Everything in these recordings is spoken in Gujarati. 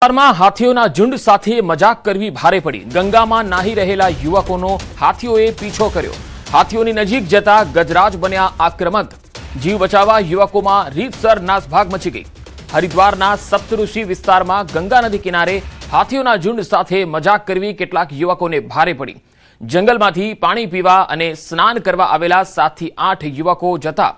વિસ્તારમાં હાથીઓના ઝુંડ સાથે મજાક કરવી ભારે પડી। ગંગામાં નાહી રહેલા યુવકોનો હાથીઓએ પીછો કર્યો। હાથીઓની નજીક જતા ગજરાજ બન્યા આક્રમક। જીવ બચાવવા યુવકોમાં રીતસર નાસભાગ મચી ગઈ। હરિદ્વારના સપ્તઋષિ વિસ્તારમાં ગંગા નદી કિનારે હાથીઓના ઝુંડ સાથે મજાક કરવી કેટલાક યુવકોને ભારે પડી। જંગલમાંથી પાણી પીવા અને સ્નાન કરવા આવેલા 7 થી 8 યુવકો જતા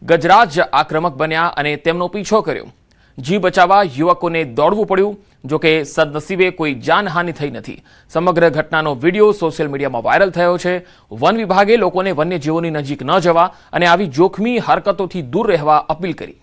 ગજરાજ આક્રમક બન્યા અને તેમનો પીછો કર્યો। જીવ બચાવવા યુવકોને દોડવું પડ્યું। જો કે સદનસીબે કોઈ જાનહાનિ થઈ નથી। સમગ્ર ઘટનાનો વિડીયો સોશિયલ મીડિયામાં વાયરલ થયો છે। વન વિભાગે લોકોને વન્યજીવોની નજીક ન જવા અને આવી જોખમી હરકતોથી દૂર રહેવા અપીલ કરી।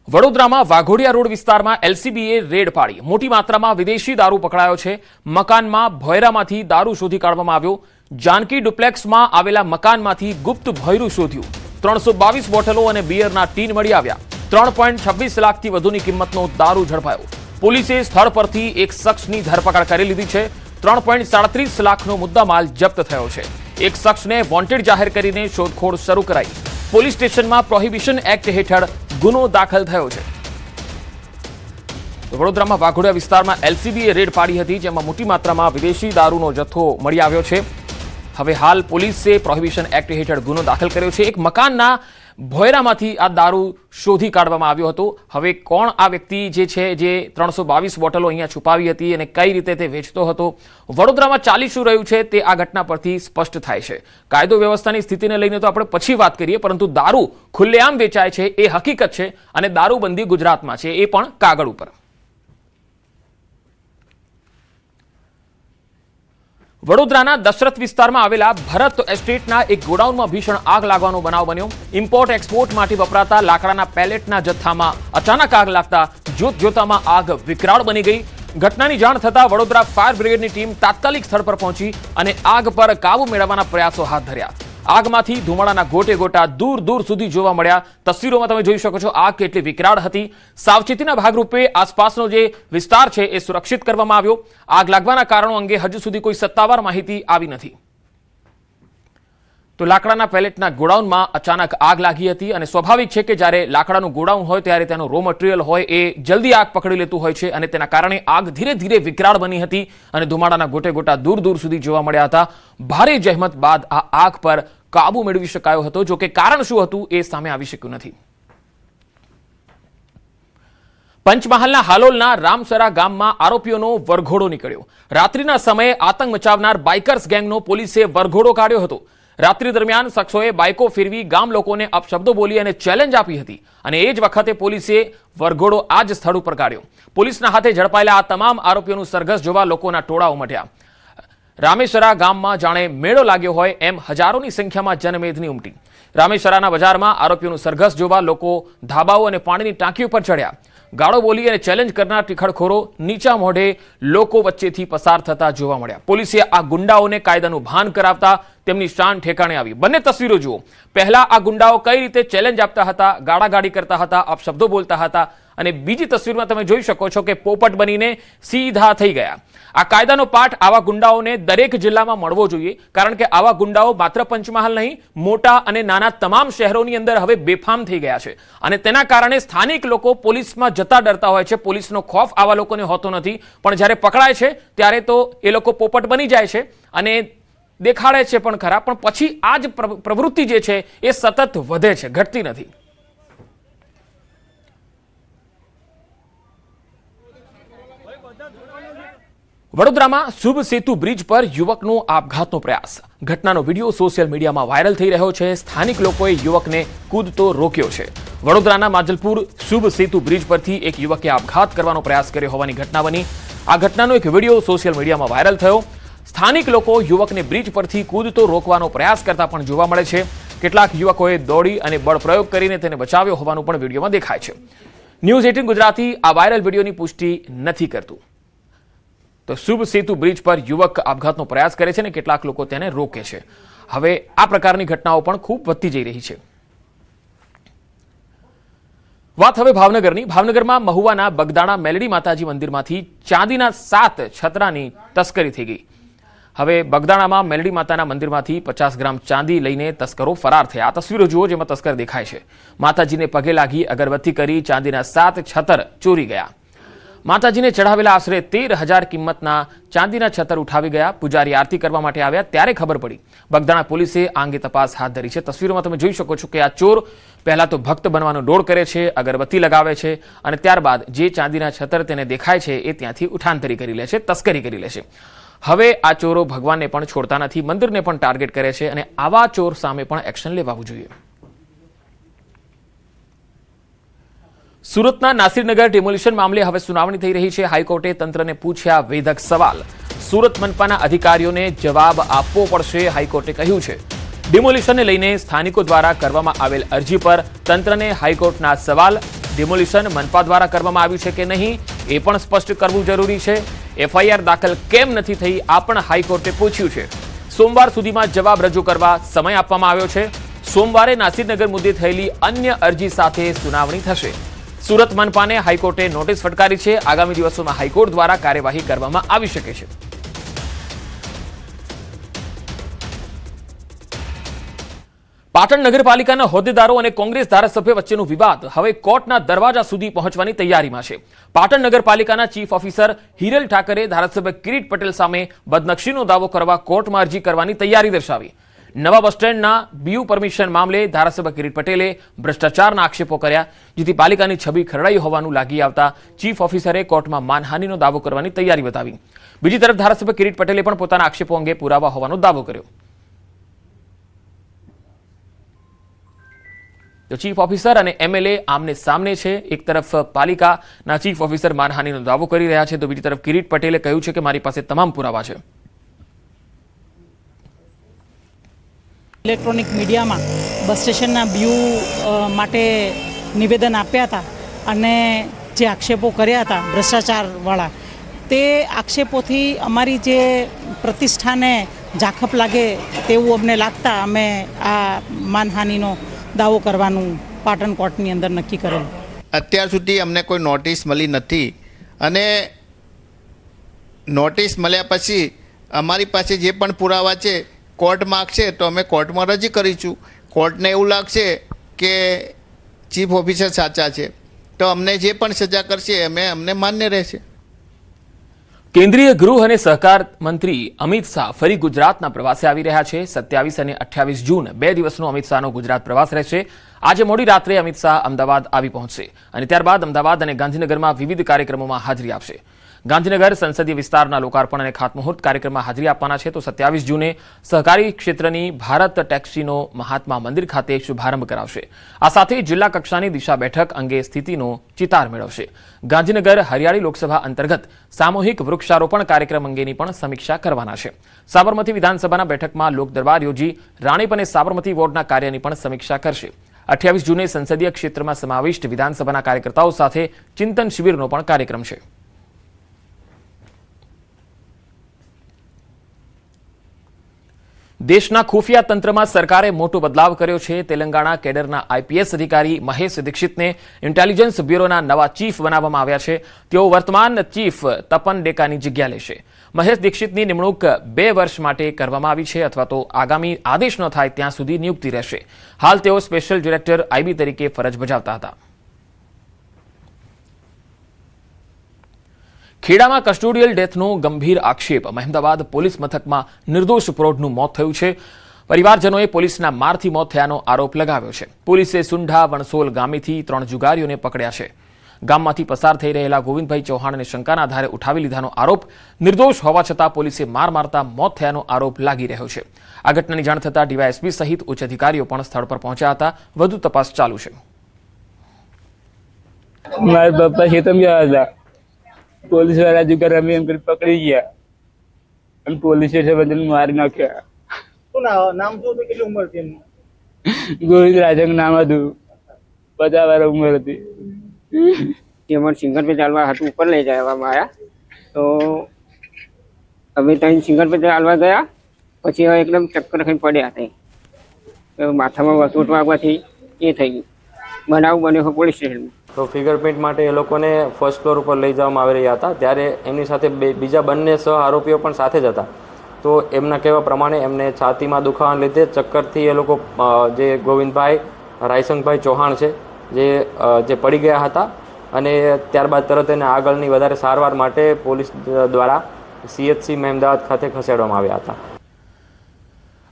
વડોદરામાં વાઘોડિયા રોડ વિસ્તારમાં એલસીબીએ રેડ પાડી। મોટી માત્રામાં વિદેશી દારૂ પકડાયો છે। મકાનમાં ભોયરામાંથી દારૂ શોધી કાઢવામાં આવ્યો। जानकी डुप्लेक्सમાં આવેલા મકાનમાંથી ગુપ્ત ભોયરું શોધ્યું। 322 બોટલો અને બિયરના ટીન મળી આવ્યા। 3.26 લાખથી વધુની કિંમતનો દારૂ ઝડપાયો। પોલીસે સ્થળ પરથી એક શખ્સની ધરપકડ કરી લીધી છે। 3.37 લાખનો મુદ્દામાલ જપ્ત થયો છે। એક શખ્સને વોન્ટેડ જાહેર કરીને શોધખોળ શરૂ કરાઈ। પોલીસ સ્ટેશનમાં પ્રોહિબિશન એક્ટ હેઠળ ગુનો દાખલ થયો છે। વડોદરામાં વાઘોડિયા વિસ્તારમાં એલસીબીએ રેડ પાડી હતી, જેમાં મોટી માત્રામાં વિદેશી દારૂનો જથ્થો મળી આવ્યો છે। હવે હાલ પોલીસે પ્રોહિબિશન એક્ટ હેઠળ ગુનો દાખલ કર્યો છે। એક મકાનના ભોયરામાંથી આ દારૂ શોધી કાઢવામાં આવ્યો હતો। હવે કોણ આ વ્યક્તિ જે છે જે 322 બોટલો અહીંયા છુપાવી હતી અને કઈ રીતે તે વેચતો હતો, વડોદરામાં ચાલી શું રહ્યું છે તે આ ઘટના પરથી સ્પષ્ટ થાય છે। કાયદો વ્યવસ્થાની સ્થિતિને લઈને તો આપણે પછી વાત કરીએ, પરંતુ દારૂ ખુલ્લેઆમ વેચાય છે એ હકીકત છે અને દારૂબંધી ગુજરાતમાં છે એ પણ કાગળ ઉપર। વડોદરાના દશરથ વિસ્તારમાં આવેલા ભરત એસ્ટેટના એક ગોડાઉનમાં ભીષણ આગ લાગવાનો બનાવ બન્યો। ઇમ્પોર્ટ એક્સપોર્ટ માટે વપરાતા લાકડાના પેલેટના જથ્થામાં અચાનક આગ લાગતા જોતજોતામાં આગ વિકરાળ બની ગઈ। ઘટનાની જાણ થતાં વડોદરા ફાયર બ્રિગેડની ટીમ તાત્કાલિક સ્થળ પર પહોંચી અને આગ પર કાબુ મેળવવાના પ્રયાસો હાથ ધર્યા। આગમાંથી ધુમાડાના ગોટે ગોટા દૂર દૂર સુધી જોવા મળ્યા। તસવીરોમાં તમે જોઈ શકો છો આગ કેટલી વિકરાળ હતી। સાવચેતીના ભાગરૂપે આસપાસનો જે વિસ્તાર છે એ સુરક્ષિત કરવામાં આવ્યો। આગ લાગવાના કારણો અંગે હજુ સુધી કોઈ સત્તાવાર માહિતી આવી નથી। તો લાકડાના પેલેટના ગોડાઉનમાં અચાનક આગ લાગી હતી અને સ્વાભાવિક છે કે જ્યારે લાકડાનું ગોડાઉન હોય ત્યારે તેનો રો મટીરિયલ હોય એ જલ્દી આગ પકડી લેતું હોય છે અને તેના કારણે આગ ધીરે ધીરે વિકરાળ બની હતી અને ધુમાડાના ગોટે ગોટા દૂર દૂર સુધી જોવા મળ્યા હતા। ભારે જહેમત બાદ આ આગ પર કાબુ મેળવી શકાયો હતો। જો કે કારણ શું હતું એ સામે આવી શક્યું નથી। પંચમહાલના હાલોલના રામસરા ગામમાં આરોપીઓનો વરઘોડો નીકળ્યો। રાત્રિના સમયે આતંક મચાવનાર બાઇકર્સ ગેંગનો પોલીસે વરઘોડો કાઢ્યો હતો। રાત્રિ દરમિયાન શખ્સોએ બાઇકો ફેરવી ગામ લોકોને અપશબ્દો બોલી અને ચેલેન્જ આપી હતી અને એ જ વખતે પોલીસે વરઘોડો આ જ સ્થળ ઉપર કાઢ્યો। પોલીસના હાથે ઝડપાયેલા આ તમામ આરોપીઓનું સરઘસ જોવા લોકોના ટોળા ઉમટ્યા। રામેસરા ગામમાં જાણે મેળો લાગ્યો હોય એમ હજારોની સંખ્યામાં જનમેદની ઉમટી। રામેસરાના બજારમાં આરોપીઓનું સરઘસ જોવા લોકો ધાબાઓ અને પાણીની ટાંકી ઉપર ચડ્યા। ગાળો બોલી અને ચેલેન્જ કરનાર ટીખળખોરો નીચા મોઢે લોકો વચ્ચેથી પસાર થતા જોવા મળ્યા। પોલીસે આ ગુંડાઓને કાયદાનું ભાન કરાવતા તેમની શાન ઠેકાણે આવી। બંને તસવીરો જુઓ। પહેલા આ ગુંડાઓ કઈ રીતે ચેલેન્જ આપતા હતા, ગાળાગાળી કરતા હતા, અપશબ્દો બોલતા હતા અને બીજી તસવીરમાં તમે જોઈ શકો છો કે પોપટ બનીને સીધા થઈ ગયા। આ કાયદાનો પાઠ આવા ગુંડાઓને દરેક જિલ્લામાં મળવો જોઈએ, કારણ કે આવા ગુંડાઓ માત્ર પંચમહાલ નહીં, મોટા અને નાના તમામ શહેરોની અંદર હવે બેફામ થઈ ગયા છે અને તેના કારણે સ્થાનિક લોકો પોલીસમાં જતા ડરતા હોય છે। પોલીસનો ખોફ આવા લોકોને હોતો નથી, પણ જ્યારે પકડાય છે ત્યારે તો એ લોકો પોપટ બની જાય છે અને દેખાડે છે પણ ખરા, પણ પછી આ જ પ્રવૃત્તિ જે છે એ સતત વધે છે, ઘટતી નથી। વડોદરામાં શુભ સેતુ બ્રિજ પર યુવકનો આપઘાતનો પ્રયાસ। ઘટનાનો વિડીયો સોશિયલ મીડિયામાં વાયરલ થઈ રહ્યો છે। સ્થાનિક લોકોએ યુવકને કૂદતો રોક્યો છે। વડોદરાના માજલપુર શુભ સેતુ બ્રિજ પરથી એક યુવકે આપઘાત કરવાનો પ્રયાસ કર્યો હોવાની ઘટના બની। આ ઘટનાનો એક વિડીયો સોશિયલ મીડિયામાં વાયરલ થયો। સ્થાનિક લોકો યુવકને બ્રિજ પરથી કૂદતો રોકવાનો પ્રયાસ કરતા પણ જોવા મળે છે। કેટલાક યુવકોએ દોડી અને બળ પ્રયોગ કરીને તેને બચાવ્યો હોવાનું પણ વિડીયોમાં દેખાય છે। ન્યૂઝ 18 ગુજરાતી આ વાયરલ વિડીયોની પુષ્ટિ નથી કરતું। તો શુભ સેતુ બ્રિજ પર યુવક આપઘાતનો પ્રયાસ કરે છે અને કેટલાક લોકો તેને રોકે છે। હવે આ પ્રકારની ઘટનાઓ પણ ખૂબ વધતી જઈ રહી છે। વાત હવે ભાવનગરની। ભાવનગરમાં મહુવાના બગદાણા મેલડી માતાજી મંદિરમાંથી ચાંદીના 7 છતરાની તસ્કરી થઈ ગઈ। હવે બગદાણામાં મેલડી માતાના મંદિરમાંથી 50 ગ્રામ ચાંદી લઈને તસ્કરો ફરાર થયા. આ તસવીરો જુઓ, જેમાં તસ્કર દેખાય છે. માતાજીને પગે લાગી અગરબત્તી કરી ચાંદીના 7 છતર ચોરી ગયા. માતાજીને ચઢાવેલા આશરે 13,000 કિંમતના ચાંદીના છતર ઉઠાવી ગયા. પૂજારી આરતી કરવા માટે આવ્યા ત્યારે ખબર પડી. બગદાણા પોલીસે આ અંગે તપાસ હાથ ધરી છે. તસવીરોમાં તમે જોઈ શકો છો કે આ ચોર પહેલા તો ભક્ત બનવાનો ડોળ કરે છે, અગરબત્તી લગાવે છે અને ત્યારબાદ જે ચાંદીના છતર તેને દેખાય છે એ ત્યાંથી ઉઠાંતરી કરી લે છે, તસ્કરી કરી લે છે. હવે આ ચોરો ભગવાનને પણ છોડતા નથી, મંદિરને પણ ટાર્ગેટ કરે છે અને આવા ચોર સામે પણ એક્શન લેવાવું જોઈએ. સુરતના નાસિરનગર ડિમોલિશન મામલે હવે સુનાવણી થઈ રહી છે. હાઈકોર્ટે તંત્રને પૂછ્યા વેધક સવાલ. સુરત મનપાના અધિકારીઓને જવાબ આપવો પડશે, હાઈકોર્ટે કહ્યું છે. ડિમોલિશનને લઈને સ્થાનિકો દ્વારા કરવામાં આવેલ અરજી પર તંત્રને હાઈકોર્ટના સવાલ. ડિમોલિશન મનપા દ્વારા કરવામાં આવ્યું છે કે નહીં એ પણ સ્પષ્ટ કરવું જરૂરી છે. એફઆઈઆર દાખલ કેમ નથી થઈ આ પણ હાઈકોર્ટે પૂછ્યું છે. સોમવાર સુધીમાં જવાબ રજૂ કરવા સમય આપવામાં આવ્યો છે. સોમવારે નાસિરનગર મુદ્દે થયેલી અન્ય અરજી સાથે સુનાવણી થશે. સુરત મનપાને હાઈકોર્ટે નોટિસ ફટકારી છે. આગામી દિવસોમાં હાઈકોર્ટ દ્વારા કાર્યવાહી કરવામાં આવી શકે છે. પાટણ નગરપાલિકાના હોદ્દેદારો અને કોંગ્રેસ ધારાસભ્ય વચ્ચેનો વિવાદ હવે કોર્ટના દરવાજા સુધી પહોંચવાની તૈયારીમાં છે. પાટણ નગરપાલિકાના ચીફ ઓફિસર હિરલ ઠાકરે ધારાસભ્ય કિરીટ પટેલ સામે બદનક્ષીનો દાવો કરવા કોર્ટમાં અરજી કરવાની તૈયારી દર્શાવી. નવા બસ સ્ટેન્ડના બીયુ પરમિશન મામલે ધારાસભ્ય કિરીટ પટેલે ભ્રષ્ટાચારના આક્ષેપો કર્યા, જેથી પાલિકાની છબી ખરડાઈ હોવાનું લાગી આવતા ચીફ ઓફિસરે કોર્ટમાં માનહાનિનો દાવો કરવાની તૈયારી બતાવી. બીજી તરફ ધારાસભ્ય કિરીટ પટેલે પણ પોતાના આક્ષેપો અંગે પુરાવા હોવાનો દાવો કર્યો. તો ચીફ ઓફિસર અને એમએલએ આમને સામને છે. એક તરફ પાલિકાના ચીફ ઓફિસર માનહાનિનો દાવો કરી રહ્યા છે, તો બીજી તરફ કિરીટ પટેલે કહ્યું છે કે મારી પાસે તમામ પુરાવા છે. ઇલેક્ટ્રોનિક મીડિયામાં બસ સ્ટેશનના બીયુ માટે નિવેદન આપ્યા હતા અને જે આક્ષેપો કર્યા હતા ભ્રષ્ટાચારવાળા, તે આક્ષેપોથી અમારી જે પ્રતિષ્ઠાને ઝાખપ લાગે તેવું અમને લાગતા અમે આ માનહાનિનો દાવો કરવાનું પાટણ કોર્ટની અંદર નક્કી કરેલું. અત્યાર સુધી અમને કોઈ નોટિસ મળી નથી અને નોટિસ મળ્યા પછી અમારી પાસે જે પણ પુરાવા છે કોર્ટ માગશે તો અમે કોર્ટમાં રજી કરીશું. કોર્ટને એવું લાગશે કે ચીફ ઓફિસર સાચા છે તો અમને જે પણ સજા કરશે અમને માન્ય રહેશે. કેન્દ્રીય ગૃહ અને સહકાર મંત્રી અમિત શાહ ફરી ગુજરાતના પ્રવાસે આવી રહ્યા છે. 27 અને 28 જૂન 2 દિવસનો અમિત શાહનો ગુજરાત પ્રવાસ રહેશે. આજે મોડી રાત્રે અમિત શાહ અમદાવાદ આવી પહોંચશે અને ત્યારબાદ અમદાવાદ અને ગાંધીનગરમાં વિવિધ કાર્યક્રમોમાં હાજરી આપશે. ગાંધીનગર સંસદીય વિસ્તારના લોકાર્પણ અને ખાતમુહૂર્ત કાર્યક્રમમાં હાજરી આપવાના છે. તો 27 જૂને સહકારી ક્ષેત્રની ભારત ટેક્સીનો મહાત્મા મંદિર ખાતે શુભારંભ કરાવશે. આ સાથે જિલ્લા કક્ષાની દિશા બેઠક અંગે સ્થિતિનો ચિતાર મેળવશે. ગાંધીનગર હરિયાળી લોકસભા અંતર્ગત સામૂહિક વૃક્ષારોપણ કાર્યક્રમ અંગેની પણ સમીક્ષા કરવાના છે. સાબરમતી વિધાનસભાના બેઠકમાં લોકદરબાર યોજી રાણીપ અને સાબરમતી વોર્ડના કાર્યની પણ સમીક્ષા કરશે. 28 જૂને સંસદીય ક્ષેત્રમાં સમાવિષ્ટ વિધાનસભાના કાર્યકર્તાઓ સાથે ચિંતન શિબિરનો પણ કાર્યક્રમ છે. દેશના ખુફિયા તંત્રમાં સરકારે મોટો બદલાવ કર્યો છે. તેલંગાણા કેડરના આઈપીએસ અધિકારી મહેશ દીક્ષિતને ઇન્ટેલિજન્સ બ્યુરોના નવા ચીફ બનાવવામાં આવ્યા છે. તેઓ વર્તમાન ચીફ તપન ડેકાની જગ્યા લેશે. મહેશ દીક્ષિતની નિમણૂક 2 વર્ષ માટે કરવામાં આવી છે અથવા તો આગામી આદેશ ન થાય ત્યાં સુધી નિયુક્તિ રહેશે. હાલ તેઓ સ્પેશિયલ ડિરેક્ટર આઈબી તરીકે ફરજ બજાવતા હતા. ખેડામાં કસ્ટોડિયલ ડેથનો ગંભીર આક્ષેપ. મહેમદાવાદ પોલીસ મથકમાં નિર્દોષ પ્રૌઢનું મોત થયું છે. પરિવારજનોએ પોલીસના મારથી મોત થયાનો આરોપ લગાવ્યો છે. પોલીસે સુંઢા વણસોલ ગામેથી 3 જુગારીઓને પકડ્યા છે. ગામમાંથી પસાર થઈ રહેલા ગોવિંદભાઈ ચૌહાણને શંકાના આધારે ઉઠાવી લીધાનો આરોપ. નિર્દોષ હોવા છતાં પોલીસે માર મારતા મોત થયાનો આરોપ લાગી રહ્યો છે. આ ઘટનાની જાણ થતાં ડીવાયએસપી સહિત ઉચ્ચ અધિકારીઓ પણ સ્થળ પર પહોંચ્યા હતા. વધુ તપાસ ચાલુ છે. મારા પપ્પા ખેતમ ગયા હતા. પોલીસ વાળા જુગાર રમી એમ કરી પકડી ગયા અને પોલીસે બધાને મારી નાખ્યા. નામ શું હતું, કેટલી ઉંમર હતી એમની? ગોવિંદ રાજંગ નામ હતું. 50 વર્ષ ઉંમર હતી. અમારે સિંગર પે ચાલવા હતું, ઉપર લઈ જવામાં આવ્યા તો અમે ત્યાં સિંગર પે ચાલવા ગયા. પછી એકદમ ચક્કર ખાઈ પડ્યા હતા. માથામાં વસોટ વાગવાથી એ થઈ ગયું. બનાવ બન્યો પોલીસ સ્ટેશનમાં. તો ફિંગરપ્રિન્ટ માટે એ લોકોને ફર્સ્ટ ફ્લોર ઉપર લઈ જવામાં આવી રહ્યા હતા. ત્યારે એમની સાથે બીજા બંને સહ આરોપીઓ પણ સાથે જ હતા. તો એમના કહેવા પ્રમાણે એમને છાતીમાં દુખાવાને લીધે ચક્કરથી એ લોકો જે ગોવિંદભાઈ રાયસંગભાઈ ચૌહાણ છે જે પડી ગયા હતા અને ત્યારબાદ તરત એને આગળની વધારે સારવાર માટે પોલીસ દ્વારા CHC મહેમદાવાદ ખાતે ખસેડવામાં આવ્યા હતા.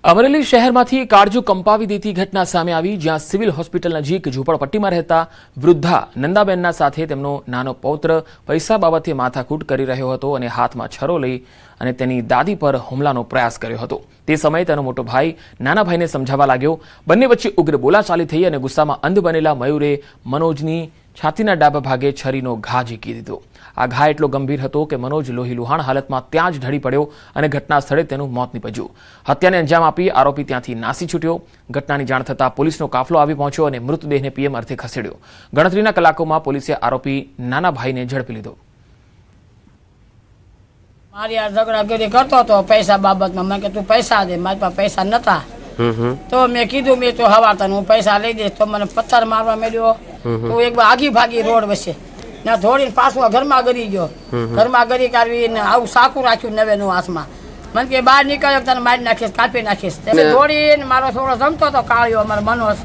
અમરેલી શહેરમાંથી કાળજુ કંપાવી દેતી ઘટના સામે આવી, જ્યાં સિવિલ હોસ્પિટલ નજીક ઝૂંપડપટ્ટીમાં રહેતા વૃદ્ધા નંદાબેનના સાથે તેમનો નાનો પૌત્ર પૈસા બાબતે માથાકૂટ કરી રહ્યો હતો અને હાથમાં છરો લઈ અને તેની દાદી પર હુમલાનો પ્રયાસ કર્યો હતો. તે સમયે તેનો મોટો ભાઈ નાના ભાઈને સમજાવવા લાગ્યો. બંને વચ્ચે ઉગ્ર બોલાચાલી થઈ અને ગુસ્સામાં અંધ બનેલા મયુરે મનોજની છાતીના ડાબા ભાગે છરીનો ઘા ઝીકી દીધો. આ ઘા એટલો ગંભીર હતો કે મનોજ લોહીલુહાણ હાલતમાં ત્યાં જ ઢળી પડ્યો અને ઘટના સ્થળે તેનું મોત નીપજ્યું. હત્યાને અંજામ આપી આરોપી ત્યાંથી નાસી છૂટ્યો. ઘટનાની જાણ થતાં પોલીસનો કાફલો આવી પહોંચ્યો અને મૃતદેહને PM અર્થે ખસેડ્યો. ગણતરીના કલાકોમાં પોલીસે આરોપી નાના ભાઈને ઝડપી લીધો. મારી આ ઝઘડાગીરી કરતો હતો પૈસા બાબતમાં. મેં કે તું પૈસા દે, મારી પાસે પૈસા નતા. તો મેં કીધું મેં તો હવા તને હું પૈસા લઈ દઈશ. તો મને પથ્થર મારવા માંડ્યો. તો એક આગી ભાગી રોડ વચ્ચે ને ધોડીને પાછું ઘરમાં ગરી ગયો. ઘરમાં ગરી કાઢવી આવું સાકું રાખ્યું નવેનું હાથમાં. મને કે બહાર નીકળ્યો તને મારી નાખીશ, કાપી નાખીશ. ધોડીને મારો છોકરો જમતો હતો કાળિયો અમારો મનોજ.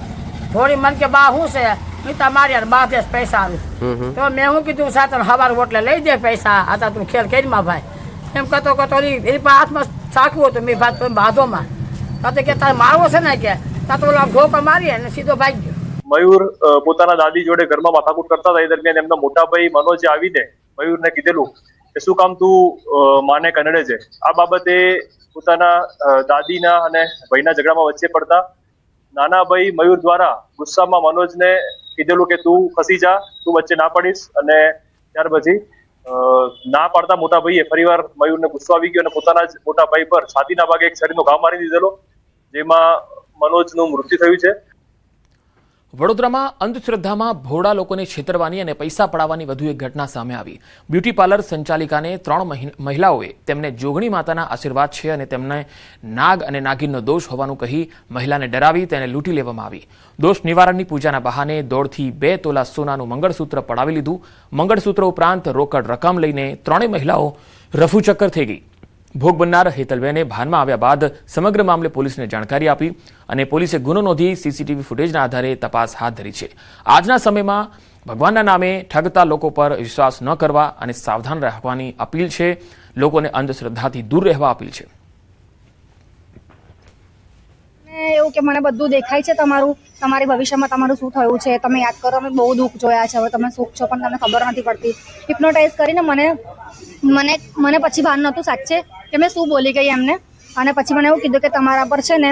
ધોડી મને કે બા શું છે? મીતા મારી બા દેશ પૈસા આવ્યું. તો મેં શું કીધું સાતન હવાર હોટલે લઈ દે પૈસા. આતા તું ખેલ કરીમાં ભાઈ એમ કતો એની હાથમાં સાકવું હતું. મેં ભાત બાધોમાં તો કે તારે મારવો છે ને કે તા તો ઢોકા મારી અને સીધો ભાગી ગયો. મયુર પોતાના દાદી જોડે ઘરમાં માથાકૂટ કરતા હતા. એ દરમિયાન એમના મોટા ભાઈ મનોજે આવીને મયુરને કીધેલું કે શું કામ તું માને કનડે છે. આ બાબતે પોતાના દાદીના અને ભાઈના ઝઘડામાં વચ્ચે પડતા નાના ભાઈ મયુર દ્વારા ગુસ્સામાં મનોજને કીધેલું કે તું ખસી જા, તું વચ્ચે ના પડીશ. અને ત્યાર પછી ના પાડતા મોટા ભાઈએ ફરીવાર મયુરને ગુસ્સો આવી ગયો અને પોતાના જ મોટા ભાઈ પર છાતીના ભાગે એક છરીનો ઘા મારી દીધેલો, જેમાં મનોજનું મૃત્યુ થયું છે. વડોદરામાં અંધશ્રદ્ધામાં ભોળા લોકોને છેતરવાની અને પૈસા પડાવવાની વધુ એક ઘટના સામે આવી. બ્યુટી પાર્લર સંચાલિકાને 3 મહિલાઓએ તેમને જોગણી માતાના આશીર્વાદ છે અને તેમને નાગ અને નાગિનનો દોષ હોવાનું કહી મહિલાને ડરાવી તેને લૂંટી લેવામાં આવી. દોષ નિવારણની પૂજાના બહાને દોઢથી 2 તોલા સોનાનું મંગળસૂત્ર પડાવી લીધું. મંગળસૂત્ર ઉપરાંત રોકડ રકમ લઈને 3 મહિલાઓ રફુચક્કર થઈ ગઈ. ભોગ બનનાર હેતલબેને ભાનમાં આવ્યા બાદ સમગ્ર મામલે પોલીસને જાણકારી આપી અને પોલીસે ગુનો નોંધી CCTV ફૂટેજના આધારે તપાસ હાથ ધરી છે. આજના સમયમાં ભગવાનના નામે ઠગતા લોકો પર વિશ્વાસ ન કરવા અને સાવધાન રહેવાની અપીલ છે. લોકોને અંધશ્રદ્ધાથી દૂર રહેવા અપીલ છે. એવું કે મને બધું દેખાય છે તમારું, તમારી ભવિષ્યમાં તમારું શું થયું છે તમે યાદ કરો. અમે બહુ દુઃખ જોયા છે, હવે તમે સુખ છો પણ તમને ખબર નથી પડતી. હિપ્નોટાઇઝ કરીને મને પછી ભાન નહોતું સાચે કે મેં શું બોલી ગઈ એમને. અને પછી મને એવું કીધું કે તમારા પર છે ને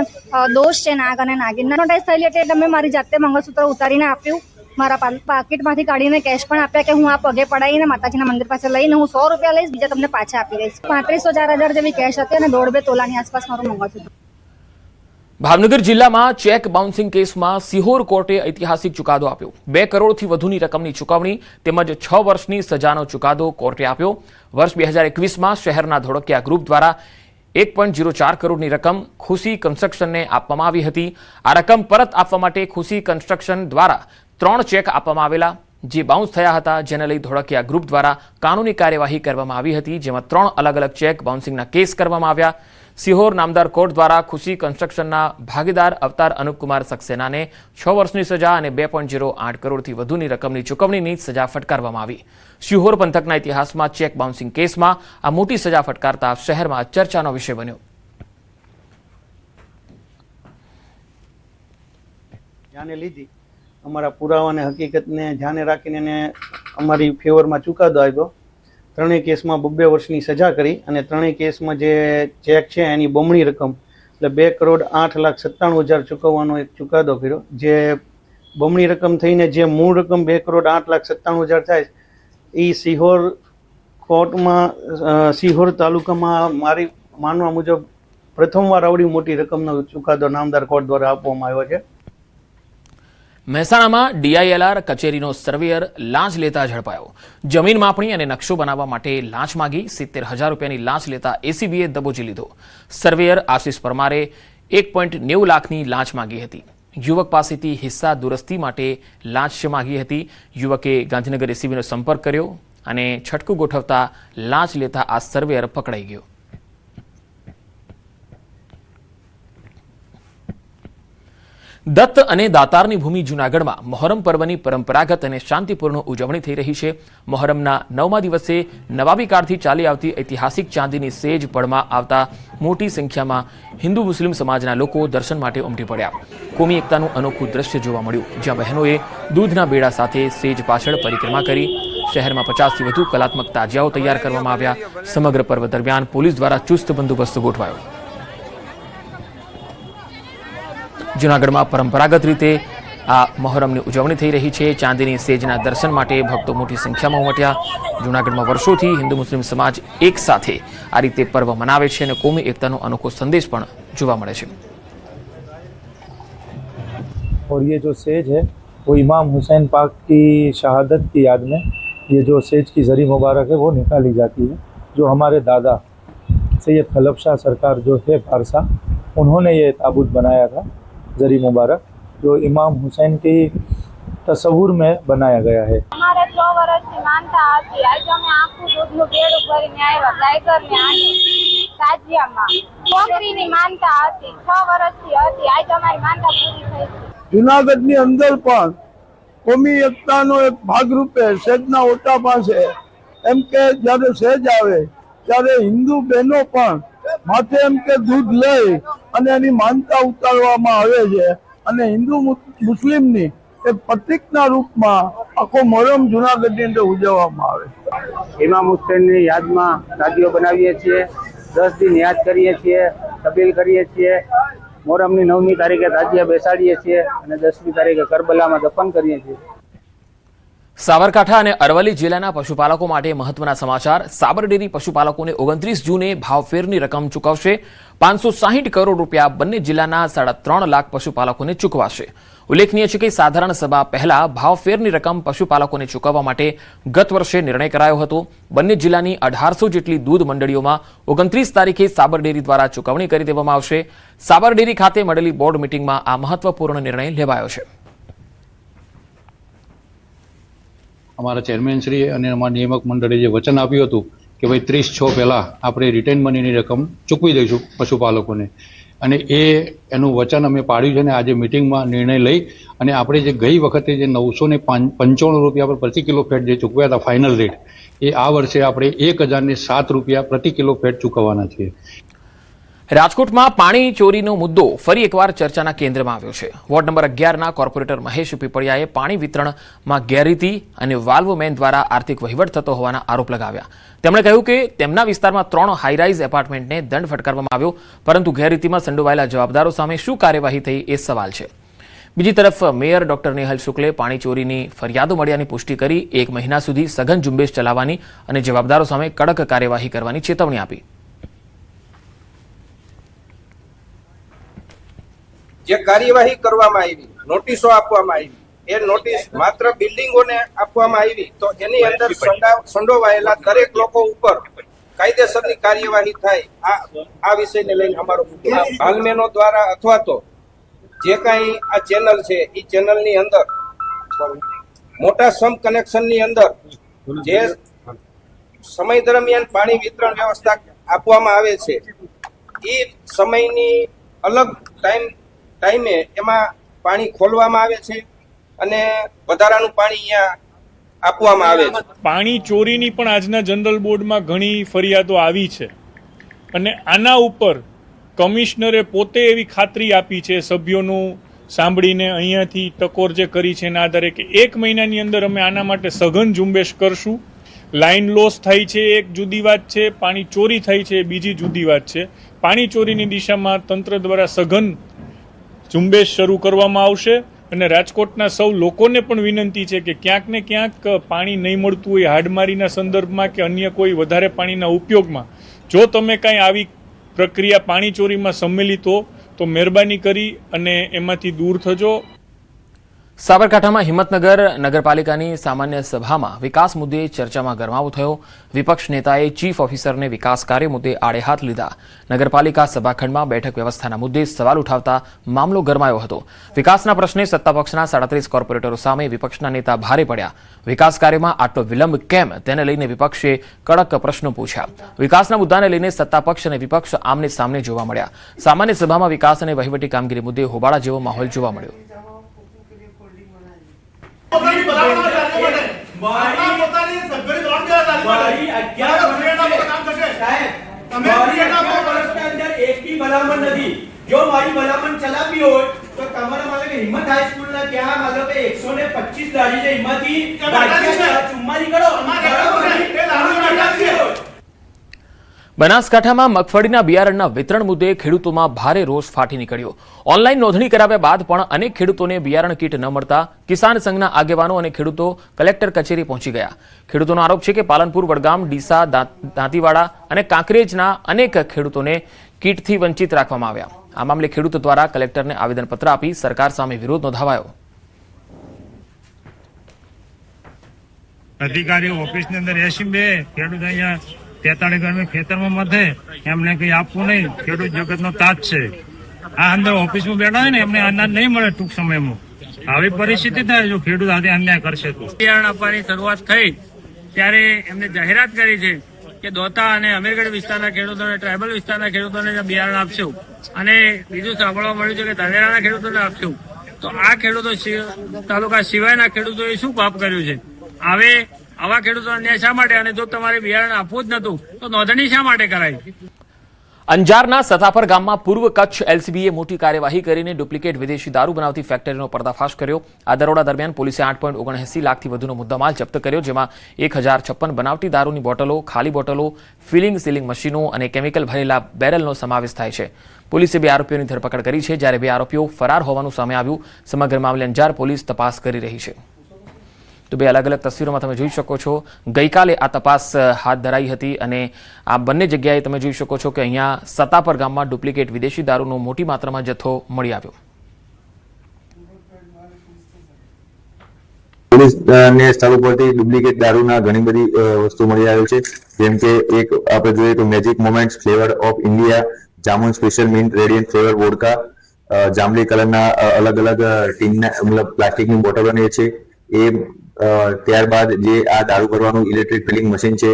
દોષ છે નાગ અને નાગિન. હિપ્નોટાઇઝ થયેલી એટલે મેં મારી જાતે મંગળસૂત્ર ઉતારીને આપ્યું. મારા પાકીટમાંથી કાઢીને કેશ પણ આપ્યા કે હું આ પગે પડાવીને માતાજીના મંદિર પાસે લઈને હું 100 રૂપિયા લઈશ, બીજા તમને પાછા આપી દઈશ. 3500-4000 જેવી કેશ હતી અને 1.5-2 તોલાની આસપાસ મારું મંગળસૂત્ર. ભાવનગર જિલ્લામાં ચેક બાઉન્સિંગ કેસમાં સિહોર કોર્ટે ઐતિહાસિક ચુકાદો આપ્યો. 2 કરોડથી વધુની રકમની ચૂકવણી તેમજ 6 વર્ષની સજાનો ચુકાદો કોર્ટે આપ્યો. વર્ષ 2021માં શહેરના ધોળકિયા ગ્રુપ દ્વારા 1.04 કરોડની રકમ ખુશી કન્સ્ટ્રક્શનને આપવામાં આવી હતી. આ રકમ પરત આપવા માટે ખુશી કન્સ્ટ્રક્શન દ્વારા 3 ચેક આપવામાં આવેલા જે બાઉન્સ થયા હતા, જેને લઈ ધોળકિયા ગ્રુપ દ્વારા કાનૂની કાર્યવાહી કરવામાં આવી હતી, જેમાં 3 અલગ અલગ ચેક બાઉન્સિંગના કેસ કરવામાં આવ્યા. સિહોર નામદાર કોર્ટ દ્વારા ખુશી કન્સ્ટ્રક્શનના ભાગીદાર અવતાર અનુપકુમાર સક્સેનાને 6 વર્ષની સજા અને 2.08 કરોડથી વધુની રકમની ચૂકવણીની સજા ફટકારવામાં આવી. સિહોર પંથકના ઇતિહાસમાં ચેક બાઉન્સિંગ કેસમાં આ મોટી સજા ફટકારતા શહેરમાં ચર્ચાનો વિષય બન્યો. ધ્યાને લીધી, અમારા પુરાવાને હકીકતને ધ્યાને રાખીને અમારી ફેવરમાં ચુકાદો આવ્યો. 3 કેસમાં 2 વર્ષની સજા કરી અને 3 કેસમાં જે ચેક છે એની બમણી રકમ એટલે 2,08,97,000 ચૂકવવાનો એક ચુકાદો કર્યો. જે બમણી રકમ થઈને જે મૂળ રકમ 2,08,97,000 થાય એ સિહોર કોર્ટમાં સિહોર તાલુકામાં મારી માનવા મુજબ પ્રથમવાર આવડી મોટી રકમનો ચુકાદો નામદાર કોર્ટ દ્વારા આપવામાં આવ્યો છે. મહેસાણામાં DILR કચેરીનો સર્વેયર લાંચ લેતા ઝડપાયો. જમીન માપણી અને નકશો બનાવવા માટે લાંચ માંગી 70,000 રૂપિયાની લાંચ લેતા ACBએ દબોચી લીધો. સર્વેયર આશિષ પરમારે 1.90 લાખની લાંચ માંગી હતી. યુવક પાસેથી હિસ્સા દુરસ્તી માટે લાંચ માંગી હતી. યુવકે ગાંધીનગર ACBનો સંપર્ક કર્યો અને છટકું ગોઠવતા લાંચ લેતા આ સર્વેયર પકડાઈ ગયો. દત્ત અને દાતારની ભૂમિ જૂનાગઢમાં મહોરમ પર્વની પરંપરાગત અને શાંતિપૂર્ણ ઉજવણી થઈ રહી છે. મહોરમના 9મા દિવસે નવાબી કાળથી ચાલી આવતી ઐતિહાસિક ચાંદીની સેજ પળમાં આવતા મોટી સંખ્યામાં હિન્દુ મુસ્લિમ સમાજના લોકો દર્શન માટે ઉમટી પડ્યા. કોમી એકતાનું અનોખું દ્રશ્ય જોવા મળ્યું, જ્યાં બહેનોએ દૂધના બેડા સાથે સેજ પાછળ પરિક્રમા કરી. શહેરમાં 50થી વધુ કલાત્મક તાજિયાઓ તૈયાર કરવામાં આવ્યા. સમગ્ર પર્વ દરમિયાન પોલીસ દ્વારા ચુસ્ત બંદોબસ્ત ગોઠવાયો. જૂનાગઢમાં પરંપરાગત રીતે આ મહોરમની ઉજવણી થઈ રહી છે. ચાંદીની સેજના દર્શન માટે ભક્તો મોટી સંખ્યામાં ઉમટ્યા. જૂનાગઢમાં વર્ષોથી હિન્દુ મુસ્લિમ સમાજ એક સાથે આ રીતે પર્વ મનાવે છે અને કોમી એકતાનો અનોખો સંદેશ પણ જોવા મળે છે. और ये जो सेज है वो इमाम हुसैन पाक की शहादत की याद में ये जो सेज की जरी मुबारक है वो निकाली जाती है. जो हमारे दादा सैयद खलब शाह सरकार जो है पारसा, उन्होंने ये ताबूत बनाया था जरी मुबारक, जो इमाम हुसैन की तस्वूर में बनाया गया है. અમારે 6 વર્ષથી માનતા હતી. આજે અમે આખું દૂધનું બેડું ભરીને આવ્યા ટાઈગરને આને તાજિયામાં. છોકરીની માનતા હતી, 6 વર્ષથી હતી. આજે અમારી માનતા પૂરી થઈ છે. જુનાગઢની અંદર પણ કોમી એકતાનો એક ભાગરૂપે સેજના ઓટા પાસે એમ કે જ્યારે સેજ આવે ત્યારે હિન્દુ બહેનો પણ માથે એમ કે દૂધ લઈ અને એની માનતા ઉતારવામાં આવે છે અને હિન્દુ મુસ્લિમની એક પ્રતિકના રૂપમાં આખો મહોરમ જુનાગઢની અંદર ઉજવવામાં આવે. ઇમામ હુસૈનની યાદમાં દાદીઓ બનાવીએ છીએ, 10 દિન યાદ કરીએ છીએ, તબીલ કરીએ છીએ. મોહરમની 9મી તારીખે તાજિયા બેસાડીએ છીએ અને 10મી તારીખે કરબલામાં દફન કરીએ છીએ. સાબરકાંઠા અને અરવલ્લી જિલ્લાના પશુપાલકો માટે મહત્વના સમાચાર. સાબર ડેરી પશુપાલકોને 29 જૂને ભાવફેરની રકમ ચૂકવશે. 560 કરોડ રૂપિયા બંને જિલ્લાના 3.5 લાખ પશુપાલકોને ચૂકવાશે. ઉલ્લેખનીય છે કે સાધારણ સભા પહેલા ભાવફેરની રકમ પશુપાલકોને ચૂકવવા માટે ગત વર્ષે નિર્ણય કરાયો હતો. બંને જિલ્લાની 1800 જેટલી દૂધ મંડળીઓમાં 29 તારીખે સાબર ડેરી દ્વારા ચૂકવણી કરી દેવામાં આવશે. સાબર ડેરી ખાતે મળેલી બોર્ડ મિટિંગમાં આ મહત્વપૂર્ણ નિર્ણય લેવાયો છે. અમારા ચેરમેનશ્રી અને અમારા નિયામક મંડળે જે વચન આપ્યું હતું કે ભાઈ 30/6 પહેલાં આપણે રિટેન મનીની રકમ ચૂકવી દઈશું પશુપાલકોને, અને એનું વચન અમે પાડ્યું છે. અને આજે મિટિંગમાં નિર્ણય લઈ અને આપણે જે ગઈ વખતે જે 995 રૂપિયા પર પ્રતિ કિલો ફેટ જે ચૂકવ્યા હતા ફાઇનલ રેટ, એ આ વર્ષે આપણે 1007 રૂપિયા પ્રતિ કિલો ફેટ ચૂકવવાના છીએ. રાજકોટમાં પાણી ચોરીનો મુદ્દો ફરી એકવાર ચર્ચાના કેન્દ્રમાં આવ્યો છે. વોર્ડ નંબર 11ના કોર્પોરેટર મહેશ પીપળિયાએ પાણી વિતરણમાં ગેરરીતિ અને વાલ્વમેન દ્વારા આર્થિક વહીવટ થતો હોવાના આરોપ લગાવ્યા. તેમણે કહ્યું કે તેમના વિસ્તારમાં 3 હાઈરાઇઝ એપાર્ટમેન્ટને દંડ ફટકારવામાં આવ્યો, પરંતુ ગેરરીતિમાં સંડોવાયેલા જવાબદારો સામે શું કાર્યવાહી થઈ એ સવાલ છે. બીજી તરફ મેયર ડોક્ટર નેહલ શુક્લે પાણી ચોરીની ફરિયાદો મળ્યાની પુષ્ટિ કરી 1 મહિના સુધી સઘન ઝુંબેશ ચલાવવાની અને જવાબદારો સામે કડક કાર્યવાહી કરવાની ચેતવણી આપી. જે કાર્યવાહી કરવામાં આવી, નોટિસો આપવામાં આવી, એ નોટિસ માત્ર બિલ્ડિંગોને આપવામાં આવી તો એની અંદર સંડોવાયેલા દરેક લોકો ઉપર કાયદેસરની કાર્યવાહી થાય, આ વિષયને લઈને અમારો હાલમેનો દ્વારા અથવા તો જે કાંઈ આ ચેનલ છે એ ચેનલની અંદર મોટા સમ કનેક્શનની અંદર જે સમય દરમિયાન પાણી વિતરણ વ્યવસ્થા આપવામાં આવે છે એ સમયની અલગ ટાઈમે એમાં પાણી ખોલવામાં આવે છે અને વધારાનું પાણી અહીંયા આપવામાં આવે છે. પાણી ચોરીની પણ આજના જનરલ બોર્ડમાં ઘણી ફરિયાદો આવી છે અને આના ઉપર કમિશનરે પોતે એવી ખાતરી આપી છે સભ્યોનું સાંભળીને અહીંયાથી ટકોર જે કરી છે એના આધારે કે 1 મહિનાની અંદર અમે આના માટે સઘન ઝુંબેશ કરશું. લાઇન લોસ થાય છે એક જુદી વાત છે, પાણી ચોરી થાય છે બીજી જુદી વાત છે. પાણી ચોરીની દિશામાં તંત્ર દ્વારા સઘન ઝુંબેશ શરૂ કરવામાં આવશે અને રાજકોટના સૌ લોકોને પણ વિનંતી છે કે ક્યાંક ને ક્યાંક પાણી નહીં મળતું હોય હાડમારીના સંદર્ભમાં કે અન્ય કોઈ વધારે પાણીના ઉપયોગમાં જો તમે કાંઈ આવી પ્રક્રિયા પાણી ચોરીમાં સંમેલિત હો તો મહેરબાની કરી અને એમાંથી દૂર થજો. સાબરકાંઠામાં હિંમતનગર નગરપાલિકાની સામાન્ય સભામાં વિકાસ મુદ્દે ચર્ચામાં ગરમાવો થયો. વિપક્ષ નેતાએ ચીફ ઓફિસરને વિકાસ કાર્ય મુદ્દે આડે હાથ લીધા. નગરપાલિકા સભાખંડમાં બેઠક વ્યવસ્થાના મુદ્દે સવાલ ઉઠાવતા મામલો ગરમાયો હતો. વિકાસના પ્રશ્ને સત્તાપક્ષના 37 કોર્પોરેટરો સામે વિપક્ષના નેતા ભારે પડ્યા. વિકાસ કાર્યમાં આટલો વિલંબ કેમ, તેને લઈને વિપક્ષે કડક પ્રશ્નો પૂછ્યા. વિકાસના મુદ્દાને લઈને સત્તાપક્ષ અને વિપક્ષ આમને સામને જોવા મળ્યા. સામાન્ય સભામાં વિકાસ અને વહીવટી કામગીરી મુદ્દે હોબાળા જેવો માહોલ જોવા મળ્યો. જો મારી ભલામણ ચલાવી હોય તો તમારા માટે હિંમત હાઈસ્કૂલ ના ત્યાં मतलब કે 125 દાડી છે એમાંથી 44 કરો. બનાસકાંઠામાં મગફળીના બિયારણના વિતરણ મુદ્દે ખેડૂતોમાં ભારે રોષ ફાટી નીકળ્યો. ઓનલાઈન નોંધણી કરાવ્યા બાદ પણ અનેક ખેડૂતોને બિયારણ કીટ ન મળતા કિસાન સંઘના આગેવાનો અને ખેડૂતો કલેક્ટર કચેરી પહોંચી ગયા. ખેડૂતોનો આરોપ છે કે પાલનપુર, વડગામ, ડીસા, દાંતીવાડા અને કાંકરેજના અનેક ખેડૂતોને કીટથી વંચિત રાખવામાં આવ્યા. આ મામલે ખેડૂતો દ્વારા કલેક્ટરને આવેદનપત્ર આપી સરકાર સામે વિરોધ નોંધાવાયો. અધિકારીઓ ઓફિસની અંદર 82 ખેડૂત અહીંયા 43 ગરમી ખેતરમાં મથે એમને કઈ આપવું નહીં. ખેડૂત જગતનો તાજ છે. આ અંદર ઓફિસમાં બેઠા હોય ને એમને અનાજ નહીં મળે ટૂંક સમયમાં. આવી પરિસ્થિતિ થાય જો ખેડૂત આજે અન્યાય કરશે તો. બિયારણ આપવાની શરૂઆત થઈ ત્યારે એમને જાહેરાત કરી છે કે દોતા અને અમીરગઢ વિસ્તારના ખેડૂતોને, ટ્રાયબલ વિસ્તારના ખેડૂતોને બિયારણ આપશું અને બીજું સાંભળવા મળ્યું છે કે ધાનેરાના ખેડૂતોને આપશું. તો આ ખેડૂતો તાલુકા સિવાયના ખેડૂતોએ શું પાપ કર્યું છે? હવે આવા ખેડૂતો અન્યાય શા માટે? અને જો તમારે બિયારણ આપવું જ નતું તો નોંધણી શા માટે કરાઈ? અંજારના સતાપર ગામમાં પૂર્વ કચ્છ એલસીબીએ મોટી કાર્યવાહી કરીને ડુપ્લિકેટ વિદેશી દારૂ બનાવતી ફેક્ટરીનો પર્દાફાશ કર્યો. આ દરોડા દરમિયાન પોલીસે 8.79 લાખથી વધુનો મુદ્દામાલ જપ્ત કર્યો, જેમાં 1056 બનાવટી દારૂની બોટલો, ખાલી બોટલો, ફિલિંગ સીલિંગ મશીનો અને કેમિકલ ભરેલા બેરલનો સમાવેશ થાય છે. પોલીસે 2 આરોપીઓની ધરપકડ કરી છે, જ્યારે 2 આરોપીઓ ફરાર હોવાનું સામે આવ્યું. સમગ્ર મામલે અંજાર પોલીસ તપાસ કરી રહી છે. તો 2 અલગ અલગ તસવીરોમાં તમે જોઈ શકો છો. ગઈકાલે આ તપાસ હાથ ધરાઈ હતી અને આ બંને જગ્યાએ તમે જોઈ શકો છો કે અહીંયા સતાપર ગામમાં ડુપ્લિકેટ વિદેશી દારૂનો મોટી માત્રામાં જથ્થો મળી આવ્યો. પોલીસને સ્થળ ઉપરથી ડુપ્લિકેટ દારૂના ઘણી બધી વસ્તુ મળી આવેલ છે. જેમ કે એક આપણે જોઈએ તો magic moments flavour of India, jamun special mint radiant flavour vodka, જાંબલી કલરના અલગ અલગ ટીનના મતલબ પ્લાસ્ટિકની બોટલોને છે એ. ત્યારબાદ જે આ દારૂ ભરવાનું ઇલેક્ટ્રિક ફિલિંગ મશીન છે,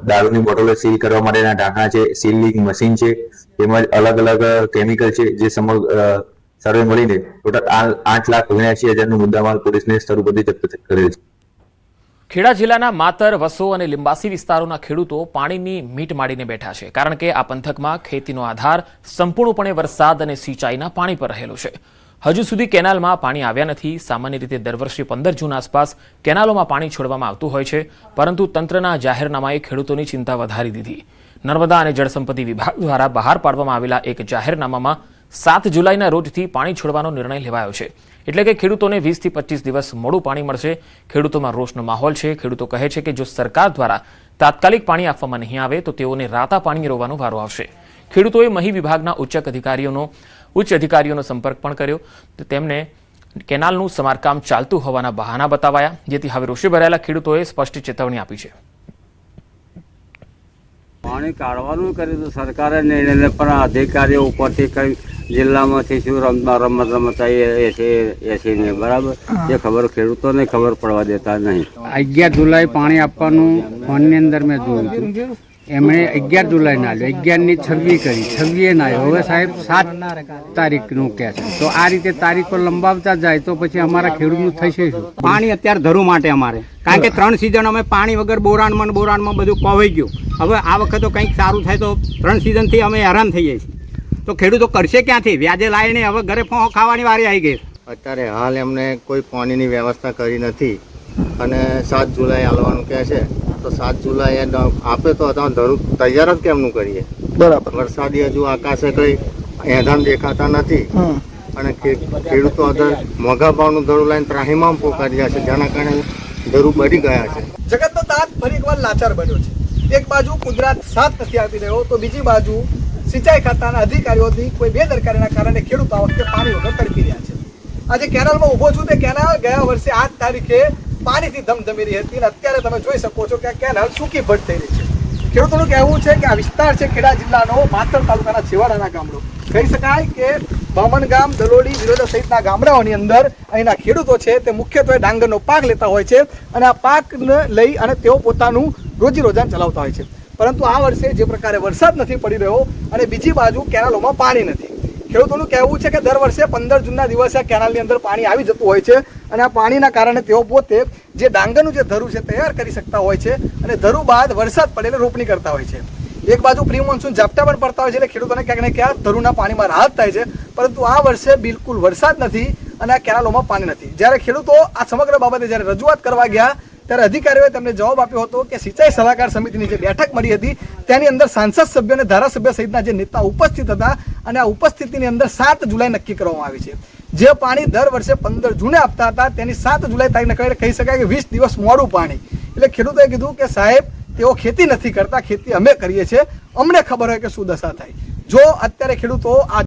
દારૂની બોટલો સીલ કરવા માટેના ઢાંકણા છે, સીલિંગ મશીન છે, તેમજ અલગ અલગ કેમિકલ છે, જે સમગ્ર સર્વે મળીને ટોટલ 8,79,000નો મુદ્દામાલ પોલીસને સ્થળ ઉપરથી જપ્ત કરેલ છે. ખેડા જિલ્લાના માતર, વસો અને લિંબાસી વિસ્તારોના ખેડૂતો પાણીની મીટ માડીને બેઠા છે, કારણ કે આ પંથકમાં ખેતીનો આધાર સંપૂર્ણપણે વરસાદ અને સિંચાઈના પાણી પર રહેલો છે. હજુ સુધી કેનાલમાં પાણી આવ્યા નથી. સામાન્ય રીતે દર વર્ષે 15 જૂન આસપાસ કેનાલોમાં પાણી છોડવામાં આવતું હોય છે, પરંતુ તંત્રના જાહેરનામાએ ખેડૂતોની ચિંતા વધારી દીધી. નર્મદા અને જળસંપત્તિ વિભાગ દ્વારા બહાર પાડવામાં આવેલા એક જાહેરનામામાં 7 જુલાઈના રોજથી પાણી છોડવાનો નિર્ણય લેવાયો છે. એટલે કે ખેડૂતોને 20 થી 25 દિવસ મોડું પાણી મળશે. ખેડૂતોમાં રોષનો માહોલ છે. ખેડૂતો કહે છે કે જો સરકાર દ્વારા તાત્કાલિક પાણી આપવામાં નહીં આવે તો તેઓને રાતા પાણી રોવાનો વારો આવશે. ખેડૂતોએ મહી વિભાગના ઉચ્ચ અધિકારીઓનો સંપર્ક પણ કર્યો. તેમને કેનાલનું સમારકામ ચાલતું હોવાના બહાના બતાવાયા, જેથી હવે રોષે ભરાયેલા ખેડૂતોએ સ્પષ્ટ ચેતવણી આપી છે. પાણી કાઢવાનું કર્યું તો સરકારે નિર્ણય, પણ અધિકારીઓ ઉપરથી કઈ જિલ્લામાંથી શું રમત એસી ને બરાબર એ ખબર ખેડૂતોને ખબર પડવા દેતા નહીં. 11 જુલાઈ પાણી આપવાનું ફોનની અંદર મેં જોયું હતું. એમણે 11 જુલાઈ ના આવ્યો, 11ની 26 કરી, 26 ના આવ્યો. હવે સાહેબ 7 તારીખનું કહે છે. તો આ રીતે તારીખો લંબાવતા જાય તો પછી અમારા ખેડૂતનું થશે શું? પાણી અત્યારે ધરું માટે અમારે, કારણ કે 3 સિઝન અમે પાણી વગર બોરાણમાં બધું કોવાઈ ગયું. હવે આ વખતે કંઈક સારું થાય તો 3 સિઝનથી અમે હેરાન થઈએ છીએ. તો ખેડૂતો કરશે ક્યાંથી? વ્યાજે લાવીને હવે ઘરે ખાવાની વારી આવી ગઈ. અત્યારે હાલ એમને કોઈ પાણીની વ્યવસ્થા કરી નથી અને 7 જુલાઈ આવવાનું કહે છે. તો 7 જુલાઈ આપે તો ધરું તૈયાર જ કેમનું કરીએ? બરાબર. વરસાદી હજુ આકાશે કઈ એંધામ દેખાતા નથી અને ખેડૂતો અત્યારે મોંઘા ભાવનું ધરું લઈને ત્રાહીમામ પોકાર્યા છે, જેના કારણે ધરું બળી ગયા છે. જગતનો તાત ફરી એકવાર લાચાર બન્યો છે. એક બાજુ ગુજરાત સાથ નથી આપી રહ્યો તો બીજી બાજુ સિંચાઈ ખાતાના અધિકારીઓની કોઈ બેદરકારીના કારણે ખેડૂતો આ વખતે પાણી વગર તડપી રહ્યા છે. આજે કેનાલમાં ઊભો છું તે કેનાલ ગયા વર્ષે 8 તારીખે પાણીથી ધમધમી રહી હતી અને અત્યારે તમે જોઈ શકો છો કે આ કેનાલ સૂકી ભટ થઈ રહી છે. ખેડૂતોનું કહેવું છે કે આ વિસ્તાર છે ખેડા જિલ્લાનો માતર તાલુકાના છેવાડાના ગામડો કહી શકાય કે બામણગામ, દલોડી, વિરોધા સહિતના ગામડાઓની અંદર અહીંના ખેડૂતો છે તે મુખ્યત્વે ડાંગરનો પાક લેતા હોય છે અને આ પાકને લઈ અને તેઓ પોતાનું રોજીરોજાન ચલાવતા હોય છે. પરંતુ આ વર્ષે જે પ્રકારે વરસાદ નથી પડી રહ્યો અને બીજી બાજુ કેનાલોમાં પાણી નથી. ખેડૂતોનું કહેવું છે કે દર વર્ષે 15 જૂનના દિવસે આ કેનાલની અંદર પાણી આવી જતું હોય છે અને આ પાણીના કારણે તેઓ પોતે જે ડાંગરનું જે ધરું છે તૈયાર કરી શકતા હોય છે અને ધરું બાદ વરસાદ પડે એટલે રોપણી કરતા હોય છે. એક બાજુ પ્રી મોન્સૂન ઝાપટા પણ પડતા હોય છે એટલે ખેડૂતોને ક્યાંક ને ક્યાંક ધરુના પાણીમાં રાહત થાય છે. પરંતુ આ વર્ષે બિલકુલ વરસાદ નથી અને આ કેનાલોમાં પાણી નથી. જ્યારે ખેડૂતો આ સમગ્ર બાબતે જ્યારે રજૂઆત કરવા ગયા ત્યારે અધિકારીઓએ તેમને જવાબ આપ્યો હતો કે સિંચાઈ સલાહકાર સમિતિની જે બેઠક મળી હતી તેની અંદર સાંસદ સભ્યો અને ધારાસભ્ય સહિતના જે નેતા ઉપસ્થિત હતા અને આ ઉપસ્થિતિની અંદર 7 જુલાઈ નક્કી કરવામાં આવી છે. જે પાણી દર વર્ષે 15 જૂને આપતા હતા તેની 7 જુલાઈ તારીખ કહી શકાય કે 20 દિવસ મોડું પાણી. એટલે ખેડૂતોએ કીધું કે સાહેબ તેઓ ખેતી નથી કરતા, ખેતી અમે કરીએ છીએ, અમને ખબર હોય કે શું દશા થાય. જો અત્યારે ખેડૂતો આ